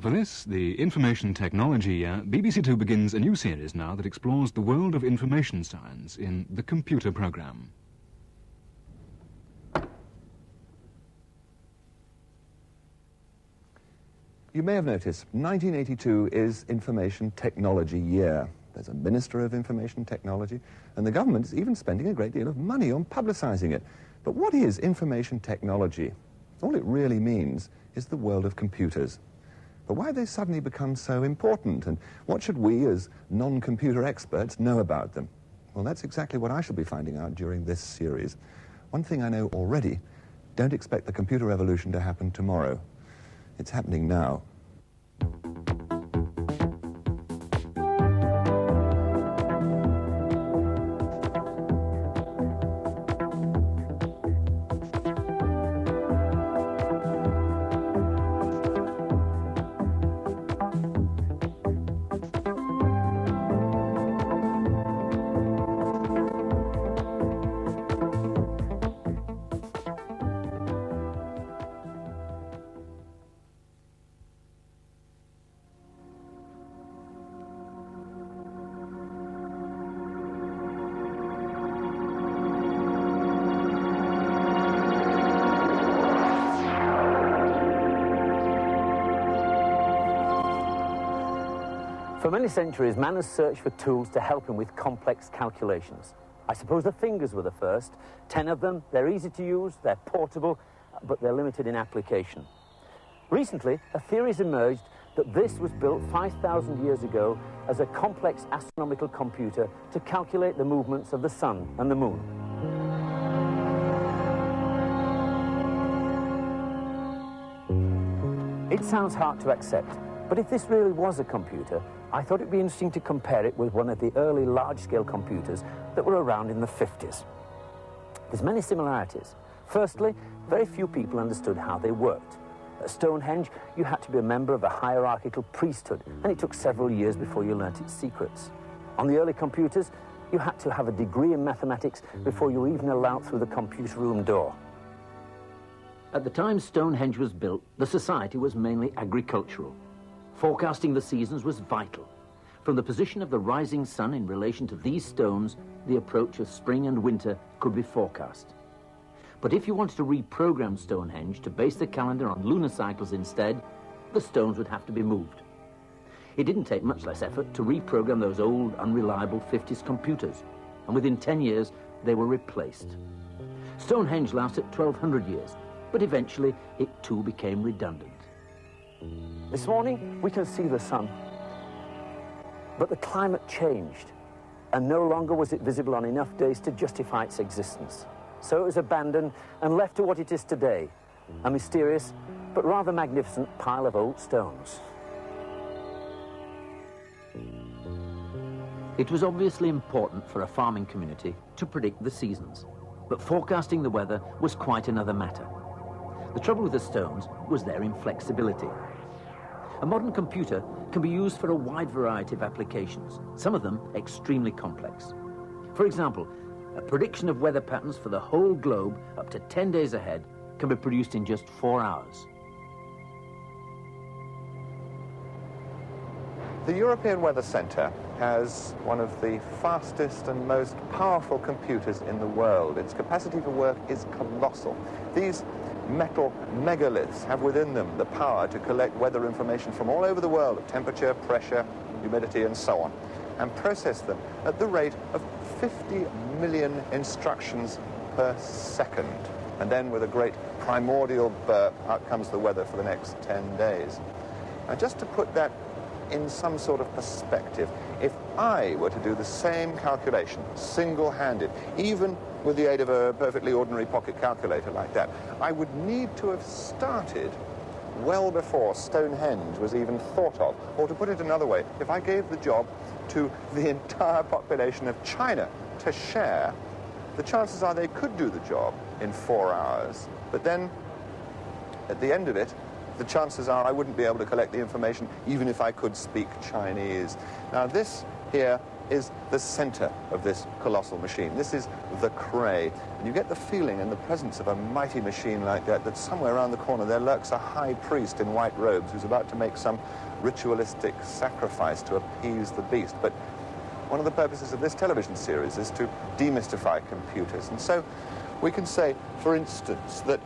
For this, the Information Technology Year, BBC Two begins a new series now that explores the world of information science in the computer programme. You may have noticed 1982 is Information Technology Year. There's a Minister of Information Technology, and the government is even spending a great deal of money on publicising it. But what is information technology? All it really means is the world of computers. But why have they suddenly become so important, and what should we, as non-computer experts, know about them? Well, that's exactly what I shall be finding out during this series. One thing I know already, don't expect the computer revolution to happen tomorrow. It's happening now. For many centuries, man has searched for tools to help him with complex calculations. I suppose the fingers were the first. 10 of them, they're easy to use, they're portable, but they're limited in application. Recently, a theory has emerged that this was built 5,000 years ago as a complex astronomical computer to calculate the movements of the sun and the moon. It sounds hard to accept, but if this really was a computer, I thought it'd be interesting to compare it with one of the early large-scale computers that were around in the 50s. There's many similarities. Firstly, very few people understood how they worked. At Stonehenge, you had to be a member of a hierarchical priesthood, and it took several years before you learnt its secrets. On the early computers, you had to have a degree in mathematics before you were even allowed through the computer room door. At the time Stonehenge was built, the society was mainly agricultural. Forecasting the seasons was vital. From the position of the rising sun in relation to these stones, the approach of spring and winter could be forecast. But if you wanted to reprogram Stonehenge to base the calendar on lunar cycles instead, the stones would have to be moved. It didn't take much less effort to reprogram those old, unreliable 50s computers, and within 10 years, they were replaced. Stonehenge lasted 1,200 years, but eventually it too became redundant. This morning, we can see the sun, but the climate changed, and no longer was it visible on enough days to justify its existence. So it was abandoned and left to what it is today, a mysterious but rather magnificent pile of old stones. It was obviously important for a farming community to predict the seasons, but forecasting the weather was quite another matter. The trouble with the stones was their inflexibility. A modern computer can be used for a wide variety of applications, some of them extremely complex. For example, a prediction of weather patterns for the whole globe up to 10 days ahead can be produced in just 4 hours. The European Weather Centre has one of the fastest and most powerful computers in the world. Its capacity for work is colossal. These metal megaliths have within them the power to collect weather information from all over the world of temperature, pressure, humidity, and so on, and process them at the rate of 50 million instructions per second. And then with a great primordial burp, out comes the weather for the next 10 days. Now, just to put that in some sort of perspective, if I were to do the same calculation, single-handed, even with the aid of a perfectly ordinary pocket calculator like that, I would need to have started well before Stonehenge was even thought of. Or to put it another way, if I gave the job to the entire population of China to share, the chances are they could do the job in 4 hours. But then, at the end of it, the chances are I wouldn't be able to collect the information even if I could speak Chinese. Now, this here is the center of this colossal machine. This is the Cray. And you get the feeling in the presence of a mighty machine like that, that somewhere around the corner there lurks a high priest in white robes who's about to make some ritualistic sacrifice to appease the beast. But one of the purposes of this television series is to demystify computers. And so we can say, for instance, that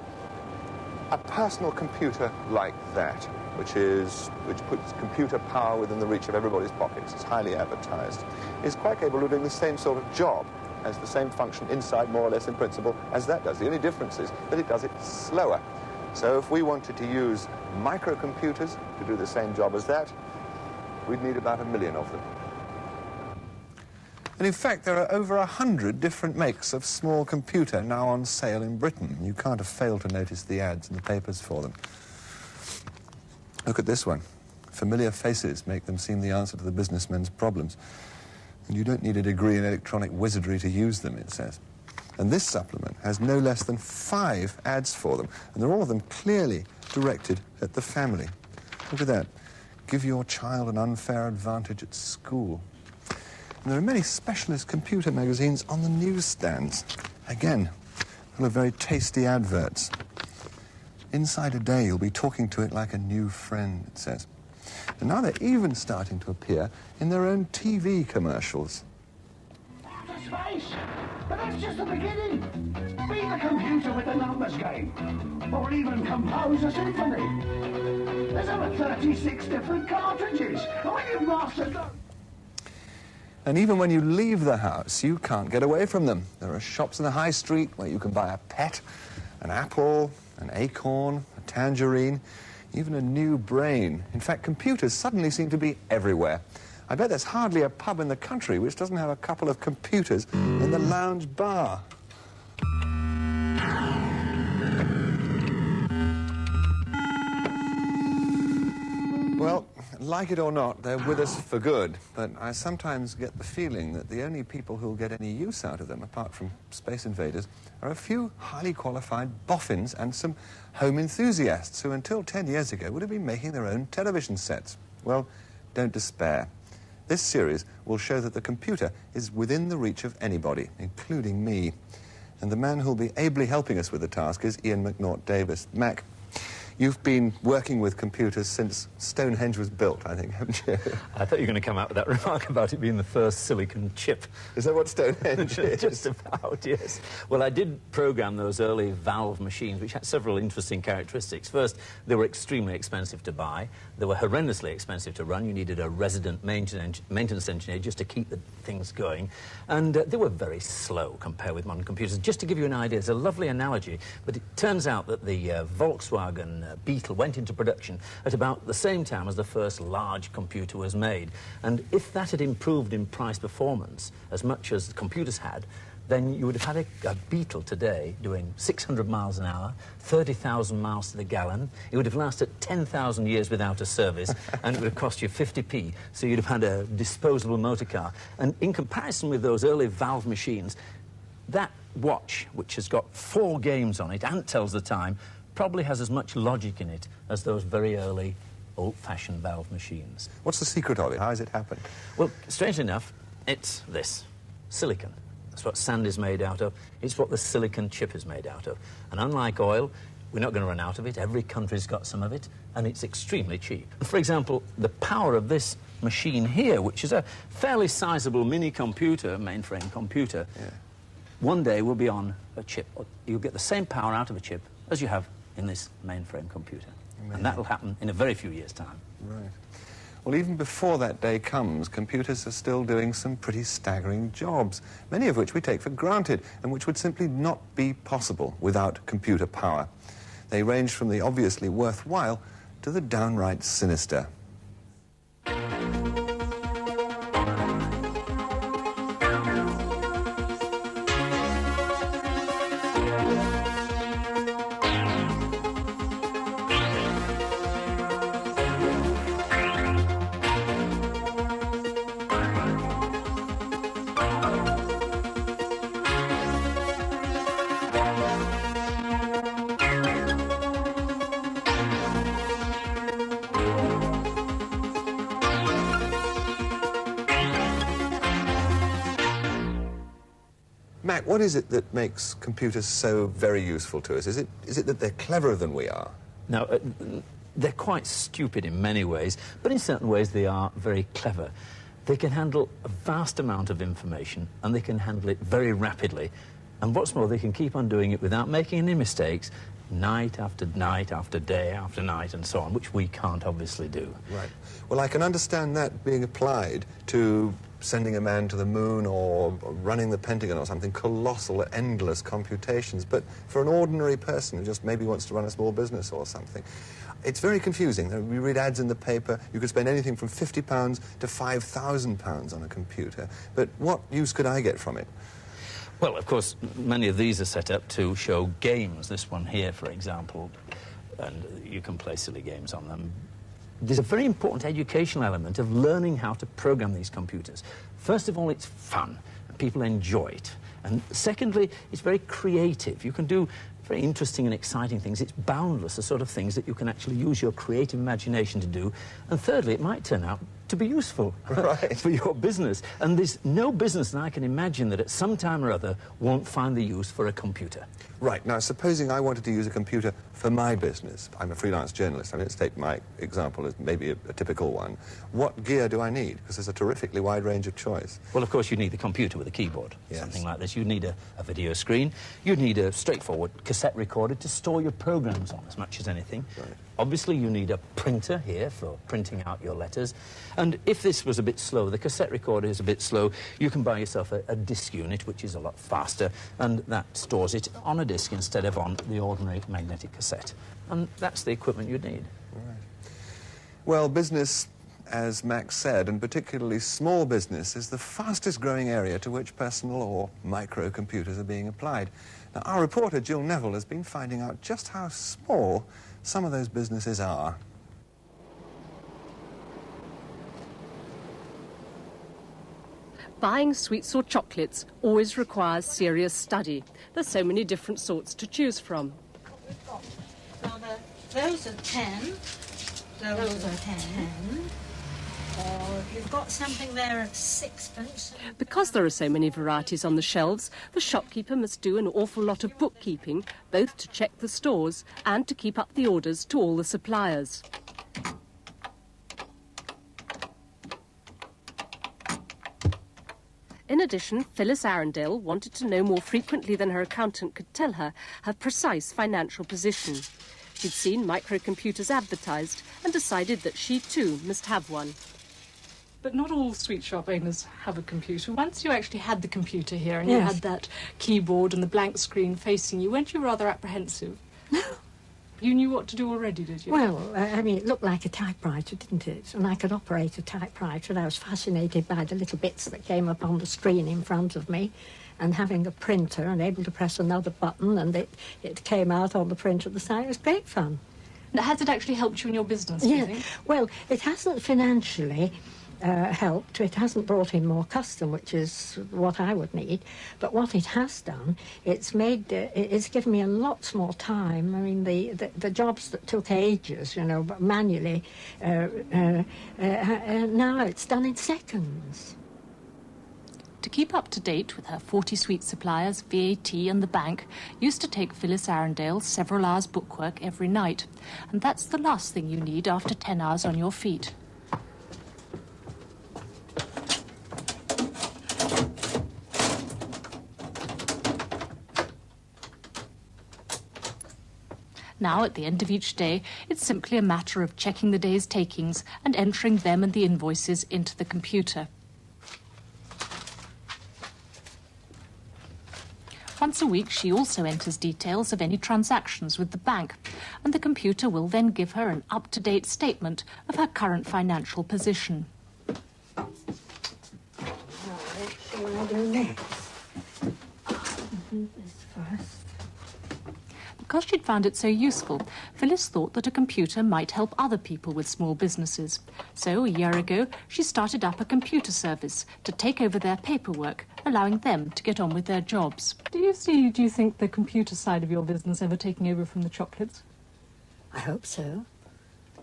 a personal computer like that, which puts computer power within the reach of everybody's pockets, is highly advertised, is quite capable of doing the same sort of job, as the same function inside, more or less in principle, as that does. The only difference is that it does it slower. So if we wanted to use microcomputers to do the same job as that, we'd need about 1 million of them. And in fact, there are over 100 different makes of small computer now on sale in Britain. You can't have failed to notice the ads in the papers for them. Look at this one. Familiar faces make them seem the answer to the businessman's problems. And you don't need a degree in electronic wizardry to use them, it says. And this supplement has no less than 5 ads for them. And they're all of them clearly directed at the family. Look at that. Give your child an unfair advantage at school. And there are many specialist computer magazines on the newsstands. Again, full of very tasty adverts. Inside a day, you'll be talking to it like a new friend, it says. And now they're even starting to appear in their own TV commercials. Outer space! But that's just the beginning. Be the computer with the numbers game. Or even compose a symphony. There's over 36 different cartridges. And when you've mastered them... And even when you leave the house, you can't get away from them. There are shops in the high street where you can buy a pet, an apple, an acorn, a tangerine, even a new brain. In fact, computers suddenly seem to be everywhere. I bet there's hardly a pub in the country which doesn't have a couple of computers in the lounge bar. Well, like it or not, they're with us for good, but I sometimes get the feeling that the only people who'll get any use out of them, apart from space invaders, are a few highly qualified boffins and some home enthusiasts who, until 10 years ago, would have been making their own television sets. Well, don't despair. This series will show that the computer is within the reach of anybody, including me. And the man who'll be ably helping us with the task is Ian McNaught-Davis. Mac, you've been working with computers since Stonehenge was built, I think, haven't you? I thought you were going to come out with that remark about it being the first silicon chip. Is that what Stonehenge is? Just about, yes. Well, I did program those early valve machines, which had several interesting characteristics. First, they were extremely expensive to buy. They were horrendously expensive to run. You needed a resident maintenance engineer just to keep the things going. And they were very slow compared with modern computers. Just to give you an idea, it's a lovely analogy, but it turns out that the Volkswagen Beetle went into production at about the same time as the first large computer was made. And if that had improved in price performance as much as the computers had, then you would have had a Beetle today doing 600 miles an hour, 30,000 miles to the gallon. It would have lasted 10,000 years without a service, and it would have cost you 50p. So you'd have had a disposable motor car. And in comparison with those early valve machines, that watch, which has got 4 games on it and tells the time, probably has as much logic in it as those very early old-fashioned valve machines. What's the secret of it? How has it happened? Well, strangely enough, it's this, silicon. That's what sand is made out of. It's what the silicon chip is made out of. And unlike oil, we're not going to run out of it. Every country's got some of it, and it's extremely cheap. For example, the power of this machine here, which is a fairly sizable mini-computer, mainframe computer, one day will be on a chip. You'll get the same power out of a chip as you have in this mainframe computer. Amazing. And that will happen in a very few years' time. Right. Well, even before that day comes, computers are still doing some pretty staggering jobs, many of which we take for granted and which would simply not be possible without computer power. They range from the obviously worthwhile to the downright sinister. Mac, what is it that makes computers so very useful to us? Is it that they're cleverer than we are? Now, they're quite stupid in many ways, but in certain ways they are very clever. They can handle a vast amount of information, and they can handle it very rapidly. And what's more, they can keep on doing it without making any mistakes, night after night after day after night and so on, which we can't obviously do. Right. Well, I can understand that being applied to sending a man to the moon or running the Pentagon or something, colossal, endless computations. But for an ordinary person who just maybe wants to run a small business or something, it's very confusing. We read ads in the paper. You could spend anything from £50 to £5,000 on a computer. But what use could I get from it? Well, of course, many of these are set up to show games. This one here, for example, and you can play silly games on them. There's a very important educational element of learning how to program these computers. First of all, it's fun, and people enjoy it. And secondly, it's very creative. You can do very interesting and exciting things. It's boundless, the sort of things that you can actually use your creative imagination to do. And thirdly, it might turn out to be useful for your business. And there's no business that I can imagine that at some time or other won't find the use for a computer. Right. Now, supposing I wanted to use a computer for my business. I'm a freelance journalist. I mean, let's take my example as maybe a typical one. What gear do I need? Because there's a terrifically wide range of choice. Well, of course, you need the computer with a keyboard, yes. Something like this. You need a video screen. You need a straightforward cassette recorder to store your programs on as much as anything. Right. Obviously, you need a printer here for printing out your letters. And if this was a bit slow, the cassette recorder is a bit slow, you can buy yourself a disk unit, which is a lot faster, and that stores it on a disk instead of on the ordinary magnetic cassette. And that's the equipment you'd need. Right. Well, business, as Max said, and particularly small business, is the fastest growing area to which personal or microcomputers are being applied. Now, our reporter, Jill Neville, has been finding out just how small some of those businesses are. Buying sweets or chocolates always requires serious study. There's so many different sorts to choose from. Those are 10. Those are 10. Or you've got something there at 6pence. Because there are so many varieties on the shelves, the shopkeeper must do an awful lot of bookkeeping, both to check the stores and to keep up the orders to all the suppliers. In addition, Phyllis Arundel wanted to know more frequently than her accountant could tell her precise financial position. She'd seen microcomputers advertised and decided that she too must have one. But not all sweet shop owners have a computer. Once you actually had the computer here and you Yes. had that keyboard and the blank screen facing you, weren't you rather apprehensive? No. You knew what to do already, did you? Well, I mean, it looked like a typewriter, didn't it? And I could operate a typewriter, and I was fascinated by the little bits that came up on the screen in front of me, and having a printer and able to press another button, and it came out on the print at the side. It was great fun. Now, has it actually helped you in your business, do you think? Well, it hasn't financially helped. It hasn't brought in more custom, which is what I would need. But what it has done, it's given me a lot more time. I mean, the jobs that took ages, you know, but manually, now it's done in seconds. To keep up to date with her 40 sweet suppliers, VAT and the bank used to take Phyllis Arundel several hours bookwork every night. And that's the last thing you need after 10 hours on your feet. Now, at the end of each day, it's simply a matter of checking the day's takings and entering them and the invoices into the computer. Once a week, she also enters details of any transactions with the bank, and the computer will then give her an up-to-date statement of her current financial position. Right, shall I do next? This first. Because she'd found it so useful, Phyllis thought that a computer might help other people with small businesses. So, a year ago, she started up a computer service to take over their paperwork, allowing them to get on with their jobs. Do you think, the computer side of your business ever taking over from the chocolates? I hope so.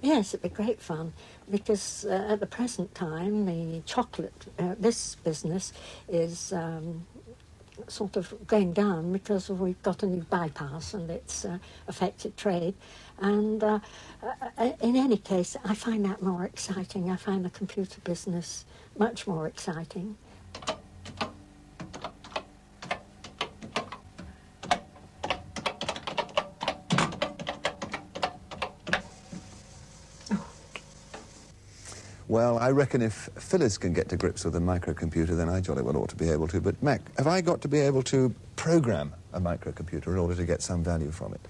Yes, it'd be great fun, because at the present time, the chocolate, this business is sort of going down because we've got a new bypass and it's affected trade. And in any case, I find that more exciting. I find the computer business much more exciting. Well, I reckon if Phyllis can get to grips with a microcomputer, then I jolly well ought to be able to. But, Mac, have I got to be able to program a microcomputer in order to get some value from it?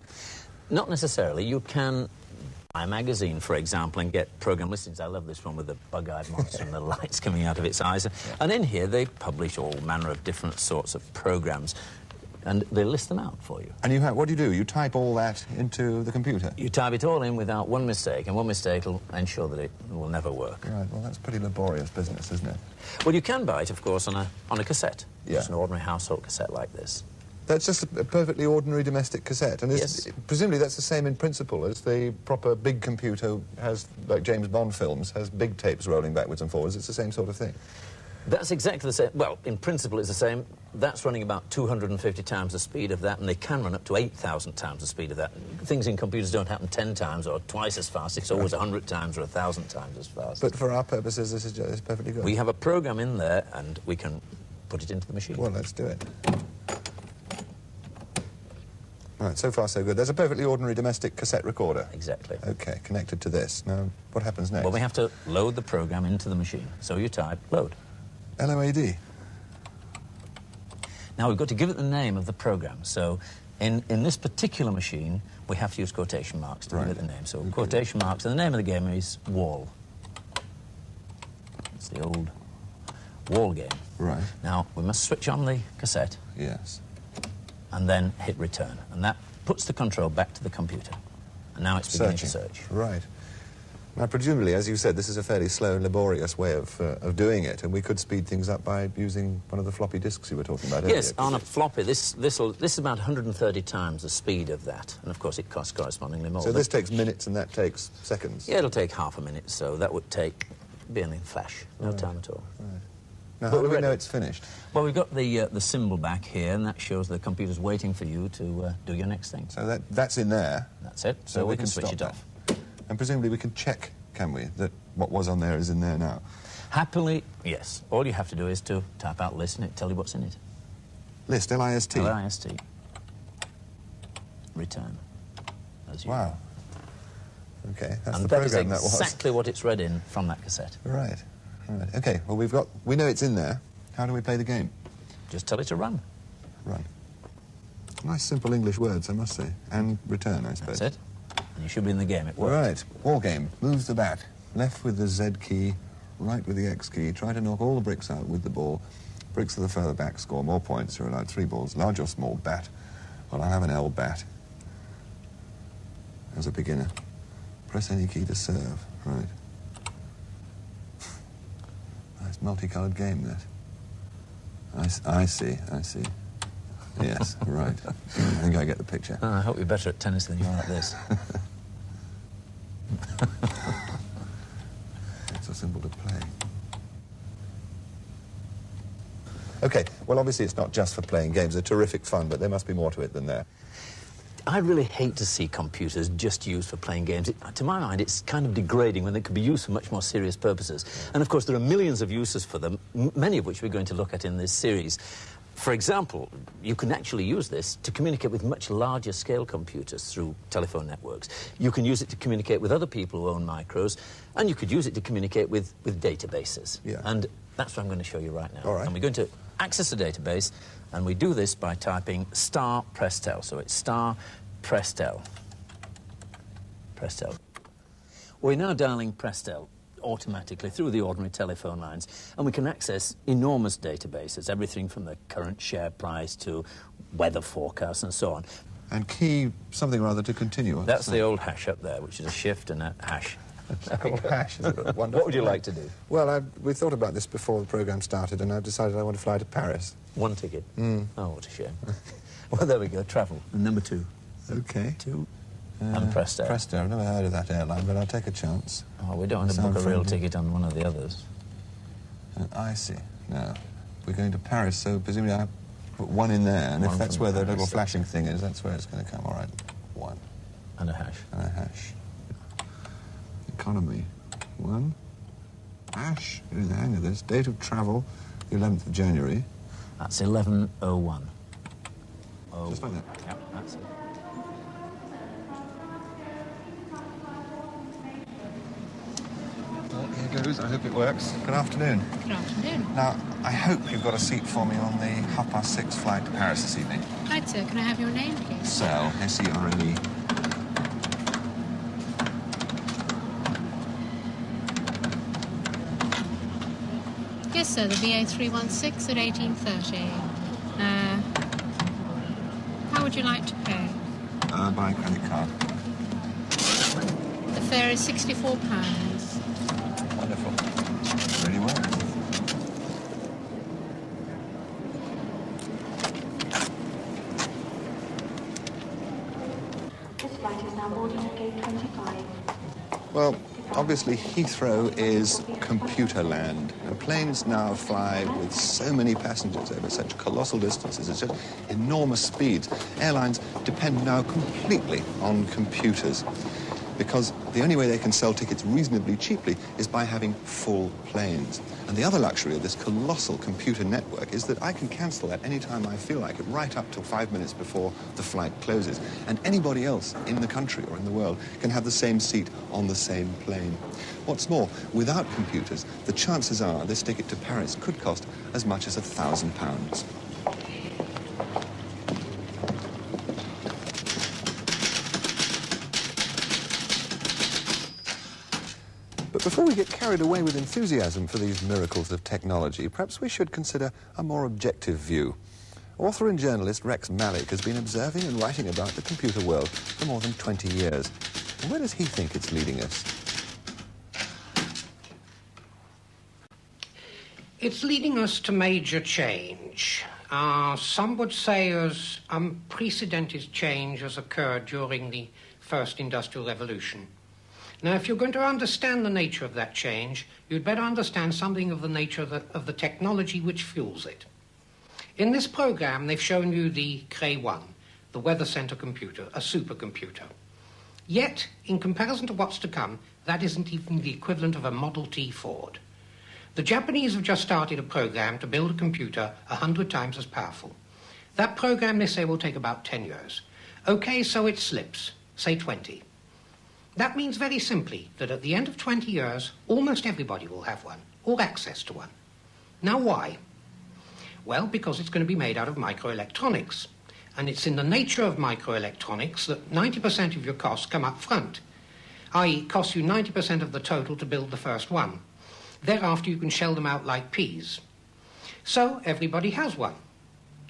Not necessarily. You can buy a magazine, for example, and get program listings. I love this one with the bug-eyed monster and the lights coming out of its eyes. Yeah. And in here, they publish all manner of different sorts of programs, and they list them out for you. And you what do you do? You type all that into the computer? You type it all in without one mistake, and one mistake will ensure that it will never work. Right, well, that's pretty laborious business, isn't it? Well, you can buy it, of course, on a cassette. Yeah. Just an ordinary household cassette like this. That's just a perfectly ordinary domestic cassette, and yes. Presumably that's the same in principle as the proper big computer has, like James Bond films, has big tapes rolling backwards and forwards. It's the same sort of thing. That's exactly the same. Well, in principle it's the same. That's running about 250 times the speed of that, and they can run up to 8,000 times the speed of that. Things in computers don't happen 10 times or twice as fast. It's always 100 times or 1,000 times as fast. But for our purposes, this is perfectly good. We have a program in there, and we can put it into the machine. Well, let's do it. Right, so far so good. There's a perfectly ordinary domestic cassette recorder. Exactly. OK, connected to this. Now, what happens next? Well, we have to load the program into the machine. So you type load. LOAD. Now, we've got to give it the name of the program. So in this particular machine, we have to use quotation marks to give it the name. So quotation marks, and the name of the game is Wall. It's the old Wall game. Right. Now, we must switch on the cassette. Yes. And then hit return. And that puts the control back to the computer. And now it's beginning to search. Right. Now, presumably, as you said, this is a fairly slow and laborious way of doing it, and we could speed things up by using one of the floppy disks you were talking about earlier. Yes, on a floppy. This is about 130 times the speed of that, and of course it costs correspondingly more. So this takes minutes and that takes seconds? Yeah, it'll take half a minute, so that would be in flash, no time at all. Right. Now, how do we know it's finished? Well, we've got the symbol back here, and that shows the computer's waiting for you to do your next thing. So that's in there? That's it, so we can switch it off. And presumably we can check, can we, that what was on there is in there now? Happily, yes. All you have to do is to type out list and it'll tell you what's in it. List, L-I-S-T? L-I-S-T. Return. Wow. OK, that's the program that was. And that is exactly what it's read in from that cassette. Right. Right. OK, well, we know it's in there. How do we play the game? Just tell it to run. Run. Nice, simple English words, I must say. And return, I suppose. That's it. And you should be in the game. It works. Right. War game. Moves the bat. Left with the Z key, right with the X key. Try to knock all the bricks out with the ball. Bricks to the further back score more points. You're allowed 3 balls. Large or small bat. Well, I have an L bat. As a beginner. Press any key to serve. Right. Nice multicoloured game, that. I see. Yes, right. I think I get the picture. I hope you're better at tennis than you are at this. It's so simple to play. OK, well, obviously it's not just for playing games. They're terrific fun, but there must be more to it than that. I really hate to see computers just used for playing games. To my mind, it's kind of degrading when they could be used for much more serious purposes. And, of course, there are millions of uses for them, many of which we're going to look at in this series. For example, you can actually use this to communicate with much larger scale computers through telephone networks. You can use it to communicate with other people who own micros, and you could use it to communicate with databases. Yeah. And that's what I'm going to show you right now. All right. And we're going to access a database, and we do this by typing star Prestel. So it's star Prestel. Prestel. We're now dialing Prestel automatically through the ordinary telephone lines, and we can access enormous databases, everything from the current share price to weather forecasts and so on. And key something rather to continue. That's the old hash up there, which is a shift and a hash. Old hash is wonderful. What would you like to do? Well, we thought about this before the programme started, and I've decided I want to fly to Paris. 1 ticket? Oh, what a shame. Well, there we go, travel. And number 2. OK. 2. And Presto. Presto, I've never heard of that airline, but I'll take a chance. Oh, we don't want to book a real ticket on one of the others. I see. Now, we're going to Paris, so presumably Put 1 in there, and if One that's from where the Paris, little that's flashing thing is, that's where it's going to come. All right, 1. And a hash. And a hash. Economy. 1. Hash. Getting the hang of this. Date of travel, the 11th of January. That's 11:01. Oh. Just like that. Yep, that's it. Well, here goes. I hope it works. Good afternoon. Good afternoon. Now, I hope you've got a seat for me on the 6:30 flight to Paris this evening. Right, sir. Can I have your name, please? Sel, S-E-R-L-E. Yes, sir. The VA316 at 18:30. How would you like to pay? By credit card. The fare is £64. Wonderful. Really well. This flight is now boarding at gate 25. Well, obviously Heathrow is computer land. And planes now fly with so many passengers over such colossal distances, at such enormous speeds. Airlines depend now completely on computers, because the only way they can sell tickets reasonably cheaply is by having full planes. And the other luxury of this colossal computer network is that I can cancel at any time I feel like it, right up till 5 minutes before the flight closes. And anybody else in the country or in the world can have the same seat on the same plane. What's more, without computers, the chances are this ticket to Paris could cost as much as £1,000. But before we get carried away with enthusiasm for these miracles of technology, perhaps we should consider a more objective view. Author and journalist Rex Malik has been observing and writing about the computer world for more than 20 years. And where does he think it's leading us? It's leading us to major change. Some would say as unprecedented change has occurred during the first industrial revolution. Now, if you're going to understand the nature of that change, you'd better understand something of the nature of the technology which fuels it. In this program, they've shown you the Cray 1, the Weather Center computer, a supercomputer. Yet, in comparison to what's to come, that isn't even the equivalent of a Model T Ford. The Japanese have just started a program to build a computer 100 times as powerful. That program, they say, will take about 10 years. Okay, so it slips, say 20. That means very simply that at the end of 20 years, almost everybody will have one, or access to one. Now, why? Well, because it's going to be made out of microelectronics. And it's in the nature of microelectronics that 90% of your costs come up front, i.e. it costs you 90% of the total to build the first one. Thereafter, you can shell them out like peas. So, everybody has one.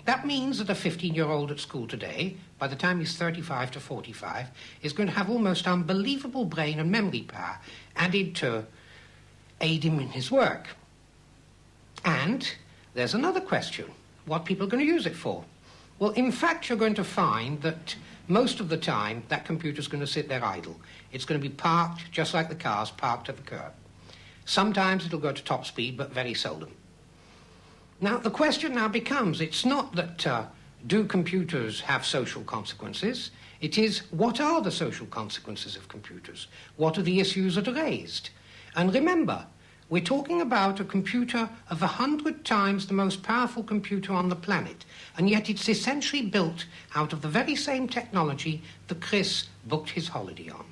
That means that a 15-year-old at school today, by the time he's 35 to 45, is going to have almost unbelievable brain and memory power added to aid him in his work. And there's another question. What people are going to use it for? Well, in fact, you're going to find that most of the time, that computer's going to sit there idle. It's going to be parked, just like the cars, parked at the curb. Sometimes it'll go to top speed, but very seldom. Now, the question now becomes, it's not that do computers have social consequences? It is, what are the social consequences of computers? What are the issues that are raised? And remember, we're talking about a computer of 100 times the most powerful computer on the planet, and yet it's essentially built out of the very same technology that Chris booked his holiday on.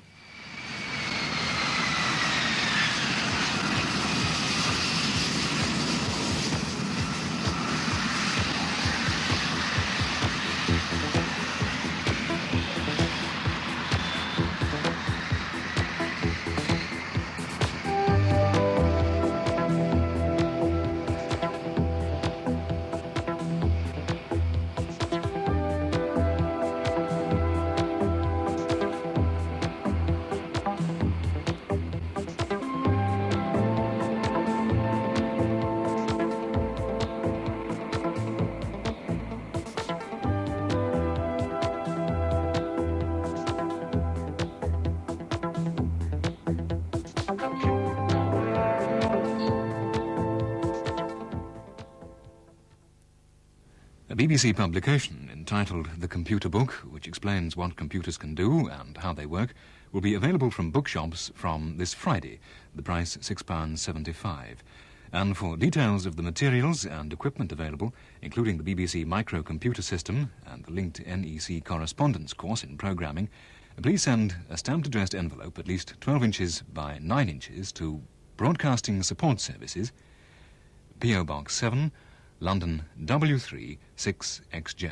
A BBC publication entitled The Computer Book, which explains what computers can do and how they work, will be available from bookshops from this Friday, the price £6.75. And for details of the materials and equipment available, including the BBC microcomputer system and the linked NEC correspondence course in programming, please send a stamped addressed envelope at least 12 inches by 9 inches to Broadcasting Support Services, P.O. Box 7, London W3 6XJ.